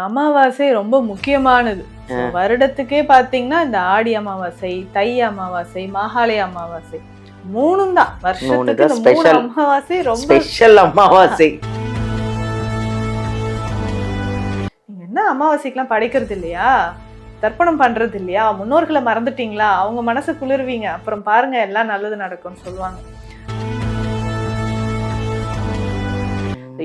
அமாவாசை ரொம்ப முக்கியமானது. வருடத்துக்கே பாத்தீங்கன்னா இந்த ஆடி அமாவாசை, தை அமாவாசை, மாகாளி அமாவாசை 3ம் தான். வருஷத்துக்கு இந்த 3 அமாவாசை ரொம்ப ஸ்பெஷல் அமாவாசை. நீங்க என்ன அமாவாசைக்கெல்லாம் படைக்கிறது இல்லையா? தர்ப்பணம் பண்றது இல்லையா? முன்னோர்களை மறந்துட்டீங்களா? அவங்க மனசு குளிர்வீங்க. அப்புறம் பாருங்க எல்லாம் நல்லது நடக்கும்னு சொல்லுவாங்க.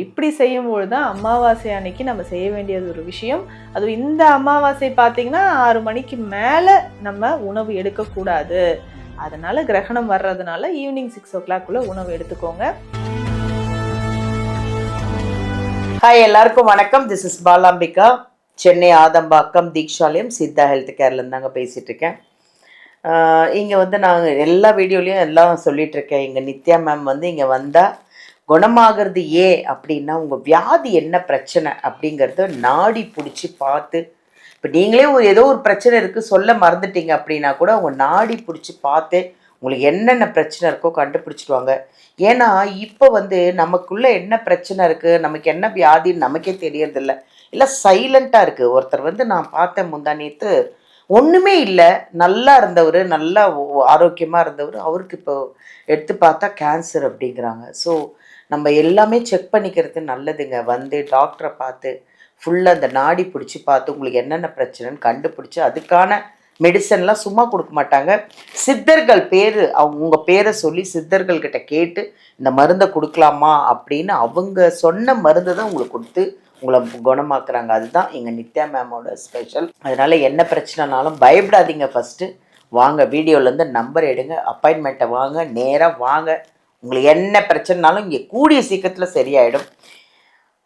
இப்படி செய்யும்போது தான் அமாவாசை அன்னைக்கு நம்ம செய்ய வேண்டியது ஒரு விஷயம். அதுவும் இந்த அமாவாசை பார்த்தீங்கன்னா 6 மணிக்கு மேலே நம்ம உணவு எடுக்கக்கூடாது. அதனால கிரகணம் வர்றதுனால ஈவினிங் 6 o'clock உணவு எடுத்துக்கோங்க. ஹாய், எல்லாருக்கும் வணக்கம். This is Balambika. Chennai Adambakkam Deekshalayam Siddha health கேர்லேருந்து தாங்க பேசிகிட்டு இருக்கேன். இங்கே வந்து நாங்கள் எல்லா வீடியோலையும் எல்லாம் சொல்லிகிட்ருக்கேன். இங்கே நித்யா மேம் வந்து இங்கே வந்தால் குணமாகிறது அப்படின்னா உங்கள் வியாதி என்ன பிரச்சனை அப்படிங்கிறத நாடி பிடிச்சி பார்த்து, இப்போ நீங்களே ஏதோ ஒரு பிரச்சனை இருக்குது சொல்ல மறந்துட்டீங்க அப்படின்னா கூட அவங்க நாடி பிடிச்சி பார்த்து உங்களுக்கு என்னென்ன பிரச்சனை இருக்கோ கண்டுபிடிச்சிடுவாங்க. ஏன்னா இப்போ வந்து நமக்குள்ளே என்ன பிரச்சனை இருக்குது, நமக்கு என்ன வியாதின்னு நமக்கே தெரியறதில்ல, இல்லை சைலண்ட்டாக இருக்குது. ஒருத்தர் வந்து நான் பார்த்தேன் முந்தா நேற்று, ஒன்றுமே இல்லை, நல்லா இருந்தவர், நல்லா ஆரோக்கியமாக இருந்தவர், அவருக்கு இப்போ எடுத்து பார்த்தா கேன்சர் அப்படிங்கிறாங்க. ஸோ நம்ம எல்லாமே செக் பண்ணிக்கிறது நல்லதுங்க. வந்து டாக்டரை பார்த்து ஃபுல்லாக அந்த நாடி பிடிச்சி பார்த்து உங்களுக்கு என்னென்ன பிரச்சனைன்னு கண்டுபிடிச்சி அதுக்கான மெடிசன்லாம் சும்மா கொடுக்க மாட்டாங்க. சித்தர்கள் பேர், அவங்க உங்கள் பேரை சொல்லி சித்தர்கள்கிட்ட கேட்டு இந்த மருந்தை கொடுக்கலாமா அப்படின்னு அவங்க சொன்ன மருந்து தான் உங்களுக்கு கொடுத்து உங்களை குணமாக்குறாங்க. அதுதான் எங்கள் நித்யா மேமோட ஸ்பெஷல். அதனால் என்ன பிரச்சனைனாலும் பயப்படாதீங்க. ஃபஸ்ட்டு வாங்க, வீடியோலேருந்து நம்பர் எடுங்க, அப்பாயின்மெண்ட்டை வாங்க, நேராக வாங்க. உங்களுக்கு என்ன பிரச்சனைனாலும் இங்கே கூடிய சீக்கிரத்தில் சரியாயிடும்.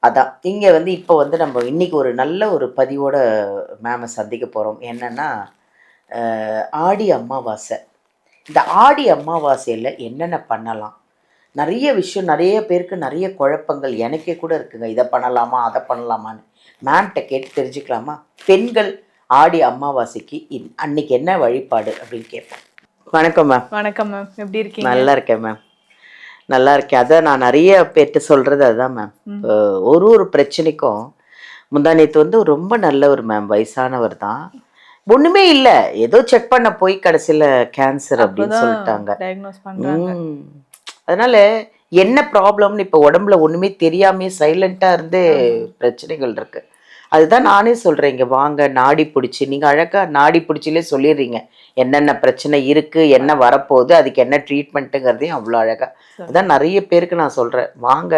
அதான் இங்கே வந்து இப்போ வந்து நம்ம இன்றைக்கி ஒரு நல்ல ஒரு பதிவோட மேமை சந்திக்க போகிறோம். என்னென்னா ஆடி அமாவாசை. இந்த ஆடி அமாவாசையில் என்னென்ன பண்ணலாம், நிறைய விஷயம், நிறைய பேருக்கு நிறைய குழப்பங்கள் எனக்கே கூட இருக்குங்க. இதை பண்ணலாமா அதை பண்ணலாமான்னு மேம்கிட்ட கேட்டு தெரிஞ்சுக்கலாமா? பெண்கள் ஆடி அமாவாசைக்கு அன்னைக்கு என்ன வழிபாடு அப்படின்னு கேட்பேன். வணக்கம் மேம். வணக்கம் மேம், எப்படி இருக்கீங்க? நல்லா இருக்கேன் மேம், நல்லா இருக்கேன். அதான் நான் நிறைய பேர்ட்டு சொல்கிறது அதுதான் மேம். ஒரு பிரச்சனைக்கும் முந்தா நேற்று வந்து ரொம்ப நல்லவர் மேம், வயசானவர் தான், ஒன்றுமே இல்லை, ஏதோ செக் பண்ண போய் கடைசியில் கேன்சர் அப்படின்னு சொல்லிட்டாங்க. அதனால என்ன ப்ராப்ளம்னு இப்போ உடம்புல ஒன்றுமே தெரியாமே சைலண்ட்டாக இருந்து பிரச்சனைகள் இருக்கு. அதுதான் நானே சொல்கிறேன், இங்கே வாங்க, நாடி பிடிச்சி, நீங்கள் அழகாக நாடி பிடிச்சிலே சொல்லிடுறீங்க என்னென்ன பிரச்சனை இருக்குது, என்ன வரப்போகுது, அதுக்கு என்ன ட்ரீட்மெண்ட்டுங்கிறதையும் அவ்வளோ அழகாக. அதுதான் நிறைய பேருக்கு நான் சொல்கிறேன், வாங்க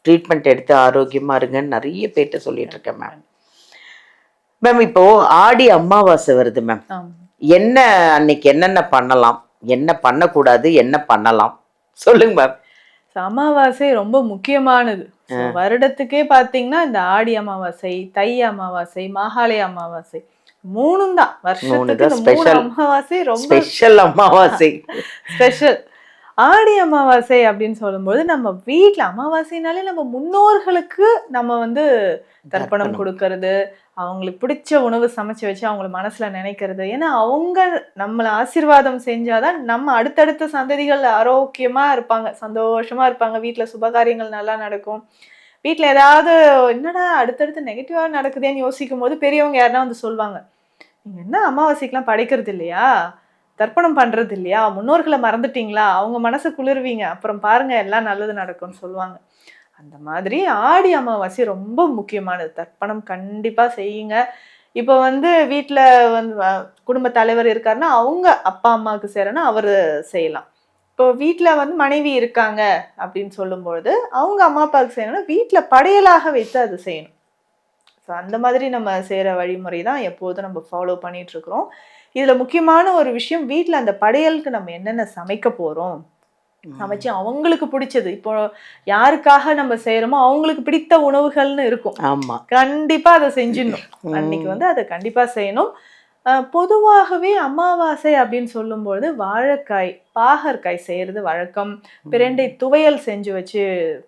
ட்ரீட்மெண்ட் எடுத்து ஆரோக்கியமாக இருங்கன்னு நிறைய பேர்கிட்ட சொல்லிட்டு இருக்கேன் மேம். மேம் இப்போது ஆடி அமாவாசை வருது மேம், என்ன அன்னைக்கு என்னென்ன பண்ணலாம், என்ன பண்ணக்கூடாது, என்ன பண்ணலாம் சொல்லுங்க மேம். அமாவாசை ரொம்ப முக்கியமானது. வருடத்துக்கே பாத்தீங்கன்னா இந்த ஆடி அமாவாசை, தை அமாவாசை, மாகாளி அமாவாசை 3ம் தான். வருஷத்துக்கு இந்த 3 அமாவாசை ரொம்ப ஸ்பெஷல் அமாவாசை. ஸ்பெஷல். ஆடி அமாவாசை அப்படின்னு சொல்லும்போது நம்ம வீட்டுல அமாவாசைனாலே நம்ம முன்னோர்களுக்கு நம்ம வந்து தர்ப்பணம் கொடுக்கறது, அவங்களுக்கு பிடிச்ச உணவு சமைச்சு வச்சு அவங்கள மனசுல நினைக்கிறது. ஏன்னா அவங்க நம்மளை ஆசீர்வாதம் செஞ்சாதான் நம்ம அடுத்தடுத்த சந்ததிகள் ஆரோக்கியமா இருப்பாங்க, சந்தோஷமா இருப்பாங்க, வீட்டுல சுபகாரியங்கள் நல்லா நடக்கும். வீட்டுல ஏதாவது என்னடா அடுத்தடுத்து நெகட்டிவா நடக்குதேன்னு யோசிக்கும் போது பெரியவங்க யாருன்னா வந்து சொல்லுவாங்க, நீங்க என்ன அமாவாசைக்கெல்லாம் படைக்கிறது இல்லையா, தர்ப்பணம் பண்றது இல்லையா, முன்னோர்களை மறந்துட்டீங்களா, அவங்க மனசு குளிர்வீங்க, அப்புறம் பாருங்க எல்லாம் நல்லது நடக்கும்னு சொல்லுவாங்க. அந்த மாதிரி ஆடி அமாவாசை ரொம்ப முக்கியமானது. தர்ப்பணம் கண்டிப்பா செய்யுங்க. இப்போ வந்து வீட்டுல வந்து குடும்ப தலைவர் இருக்காருன்னா அவங்க அப்பா அம்மாவுக்கு செய்யறன்னா அவரு செய்யலாம். இப்போ வீட்டுல வந்து மனைவி இருக்காங்க அப்படின்னு சொல்லும்பொழுது அவங்க அம்மா அப்பாவுக்கு செய்யணும்னா வீட்டுல படையலாக வைத்து அது செய்யணும். ஸோ அந்த மாதிரி நம்ம செய்யற வழிமுறை தான் எப்போதும் நம்ம ஃபாலோ பண்ணிட்டு இருக்கிறோம். இதுல முக்கியமான ஒரு விஷயம், வீட்டுல அந்த படையலுக்கு நம்ம என்னென்ன சமைக்க போறோம், சமைச்சு அவங்களுக்கு பிடிச்சது, இப்போ யாருக்காக நம்ம செய்யறோமோ அவங்களுக்கு பிடித்த உணவுகள்னு இருக்கும். ஆமா, கண்டிப்பா அதை செஞ்சிடணும். அன்னைக்கு வந்து அதை கண்டிப்பா செய்யணும். பொதுவாகவே அமாவாசை அப்படின்னு சொல்லும்போது வாழைக்காய், பாகற்காய் செய்யறது வழக்கம். பிரண்டை துவையல் செஞ்சு வச்சு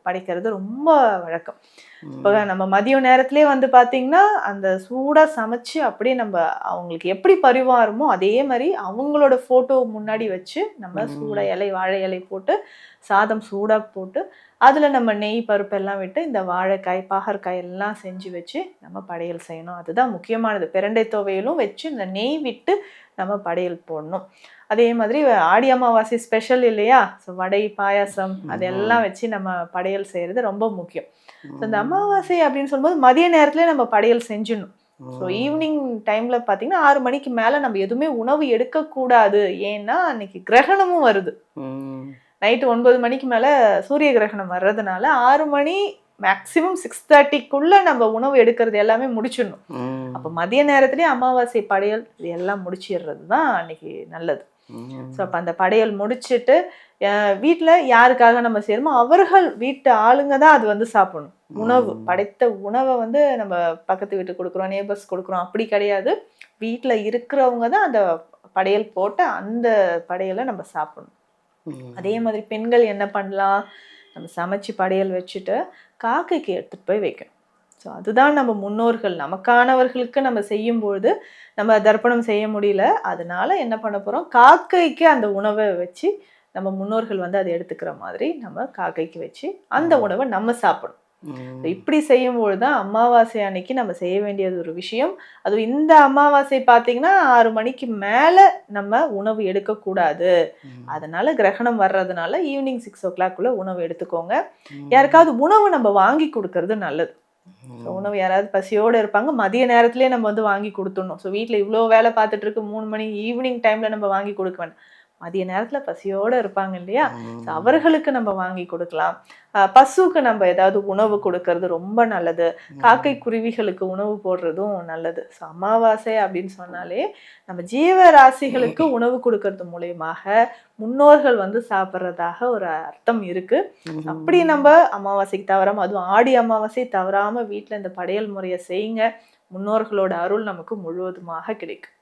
படைக்கிறது ரொம்ப வழக்கம். இப்போ நம்ம மதிய நேரத்திலே வந்து பார்த்தீங்கன்னா அந்த சூடாக சமைச்சு அப்படியே நம்ம அவங்களுக்கு எப்படி பரிமாறுமோ அதே மாதிரி அவங்களோட ஃபோட்டோ முன்னாடி வச்சு நம்ம சூடாக இலை வாழை இலை போட்டு சாதம் சூடாக போட்டு அதில் நம்ம நெய் பருப்பெல்லாம் விட்டு இந்த வாழைக்காய் பாகற்காய் எல்லாம் செஞ்சு வச்சு நம்ம படையல் செய்யணும். அதுதான் முக்கியமானது. பிரண்டை துவையலும் வச்சு இந்த நெய் விட்டு நம்ம படையல் போடணும். அதே மாதிரி ஆடி அமாவாசை ஸ்பெஷல் இல்லையா, ஸோ வடை பாயாசம் அதெல்லாம் வச்சு நம்ம படையல் செய்கிறது ரொம்ப முக்கியம். ஸோ இந்த அமாவாசை அப்படின்னு சொல்லும்போது மதிய நேரத்துல நம்ம படையல் செஞ்சிடணும். ஸோ ஈவினிங் டைம்ல பார்த்தீங்கன்னா 6 மணிக்கு மேலே நம்ம எதுவுமே உணவு எடுக்கக்கூடாது. ஏன்னா அன்னைக்கு கிரகணமும் வருது. நைட்டு 9 மணிக்கு மேலே சூரிய கிரகணம் வர்றதுனால 6 மணி மேக்சிமம் 6:30க்குள்ள நம்ம உணவு எடுக்கிறது எல்லாமே முடிச்சிடணும். அப்போ மதிய நேரத்துலேயே அமாவாசை படையல் இது எல்லாம் முடிச்சிடுறது தான் அன்னைக்கு நல்லது. ஸோ அப்போ அந்த படையல் முடிச்சுட்டு வீட்டில் யாருக்காக நம்ம செய்யணுமோ அவர்கள் வீட்டு ஆளுங்க தான் அது வந்து சாப்பிடணும். உணவு படைத்த உணவை வந்து நம்ம பக்கத்து வீட்டுக்கு கொடுக்குறோம், நேபர்ஸ் கொடுக்குறோம் அப்படி கிடையாது. வீட்டில் இருக்கிறவங்க தான் அந்த படையல் போட்டு அந்த படையலை நம்ம சாப்பிடணும். அதே மாதிரி பெண்கள் என்ன பண்ணலாம், நம்ம சமைச்சு படையல் வச்சுட்டு காக்கைக்கு எடுத்துகிட்டு போய் வைக்கணும். ஸோ அதுதான் நம்ம முன்னோர்கள் நமக்கானவர்களுக்கு நம்ம செய்யும்பொழுது நம்ம தர்ப்பணம் செய்ய முடியல, அதனால என்ன பண்ண போகிறோம், காக்கைக்கு அந்த உணவை வச்சு நம்ம முன்னோர்கள் வந்து அதை எடுத்துக்கிற மாதிரி நம்ம காக்கைக்கு வச்சு அந்த உணவை நம்ம சாப்பிடணும். இப்படி செய்யும்போது தான் அமாவாசை அன்னைக்கு நம்ம செய்ய வேண்டியது ஒரு விஷயம். அதுவும் இந்த அமாவாசை பார்த்தீங்கன்னா 6 மணிக்கு மேலே நம்ம உணவு எடுக்கக்கூடாது. அதனால கிரகணம் வர்றதுனால ஈவினிங் 6 o'clock உணவு எடுத்துக்கோங்க. யாருக்காவது உணவு நம்ம வாங்கி கொடுக்கறது நல்லது. உணவு யாராவது பசியோடு இருப்பாங்க, மதிய நேரத்திலே நம்ம வந்து வாங்கி கொடுத்துடணும். ஸோ வீட்டில் இவ்வளோ வேலை பார்த்துட்டு இருக்கு 3 மணி ஈவினிங் டைமில் நம்ம வாங்கி கொடுக்க வேண்டாம். மதிய நேரத்தில் பசியோடு இருப்பாங்க இல்லையா, ஸோ அவர்களுக்கு நம்ம வாங்கி கொடுக்கலாம். பசுக்கு நம்ம ஏதாவது உணவு கொடுக்கறது ரொம்ப நல்லது. காக்கை குருவிகளுக்கு உணவு போடுறதும் நல்லது. ஸோ அமாவாசை அப்படின்னு சொன்னாலே நம்ம ஜீவராசிகளுக்கு உணவு கொடுக்கறது மூலயமாக முன்னோர்கள் வந்து சாப்பிட்றதாக ஒரு அர்த்தம் இருக்கு. அப்படி நம்ம அமாவாசைக்கு தவறாம, அதுவும் ஆடி அமாவாசை தவறாம வீட்டில் இந்த படையல் முறையை செய்யுங்க. முன்னோர்களோட அருள் நமக்கு முழுவதுமாக கிடைக்கும்.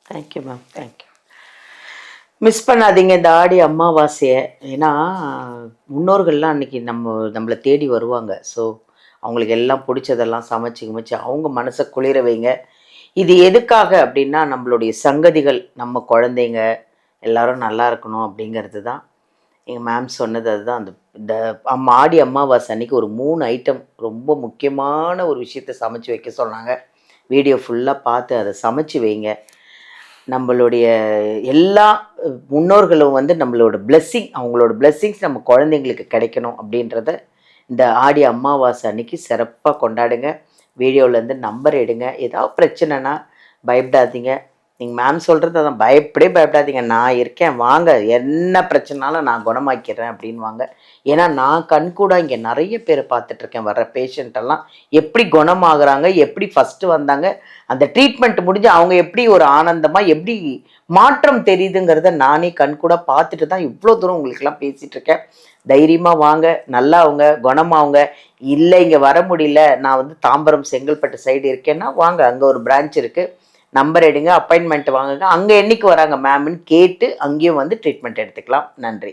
Thank you ma'am, thank you. மிஸ் பண்ணாதீங்க இந்த ஆடி அமாவாசையை. ஏன்னா முன்னோர்கள்லாம் அன்றைக்கி நம்மளை தேடி வருவாங்க. ஸோ அவங்களுக்கு எல்லாம் பிடிச்சதெல்லாம் சமைச்சு அவங்க மனசை குளிர வைங்க. இது எதுக்காக அப்படின்னா நம்மளுடைய சங்கதிகள் நம்ம குழந்தைங்க எல்லாரும் நல்லா இருக்கணும் அப்படிங்கிறது தான். எங்கள் மேம் சொன்னது அதுதான். இந்த ஆடி அமாவாசை அன்றைக்கி ஒரு 3 ஐட்டம் ரொம்ப முக்கியமான ஒரு விஷயத்தை சமைச்சு வைக்க சொன்னாங்க. வீடியோ ஃபுல்லாக பார்த்து அதை சமைச்சு வைங்க. நம்மளுடைய எல்லா முன்னோர்களும் வந்து நம்மளோட பிளெஸ்ஸிங், அவங்களோட பிளெஸ்ஸிங்ஸ் நம்ம குழந்தைங்களுக்கு கிடைக்கணும் அப்படின்றத இந்த ஆடி அமாவாசை அன்னைக்கு சிறப்பாக கொண்டாடுங்க. வீடியோவிலேருந்து நம்பர் எடுங்க. ஏதாவது பிரச்சனைனா பயப்படாதீங்க. நீங்கள் மேம் சொல்கிறது அதான், பயப்படாதீங்க, நான் இருக்கேன், வாங்க, என்ன பிரச்சனைனாலும் நான் குணமாக்கிறேன் அப்படின்வாங்க. ஏன்னா நான் கண்கூட இங்கே நிறைய பேரை பார்த்துட்ருக்கேன். வர்ற பேஷண்ட்டெல்லாம் எப்படி குணமாகறாங்க, எப்படி ஃபஸ்ட்டு வந்தாங்க, அந்த ட்ரீட்மெண்ட் முடிஞ்சு அவங்க எப்படி ஒரு ஆனந்தமாக எப்படி மாற்றம் தெரியுதுங்கிறத நானே கண்கூட பார்த்துட்டு தான் இவ்வளோ தூரம் உங்களுக்கெல்லாம் பேசிகிட்ருக்கேன். தைரியமாக வாங்க, நல்லா அவங்க குணமாவுங்க. இல்லை இங்கே வர முடியல, நான் வந்து தாம்பரம் செங்கல்பட்டு சைடு இருக்கேன்னா வாங்க, அங்கே ஒரு பிரான்ச் இருக்குது, நம்பர் எடுங்க, அப்பாயின்மெண்ட் வாங்குங்க. அங்கே என்னைக்கு வராங்க மேம்னு கேட்டு அங்கேயும் வந்து ட்ரீட்மெண்ட் எடுத்துக்கலாம். நன்றி.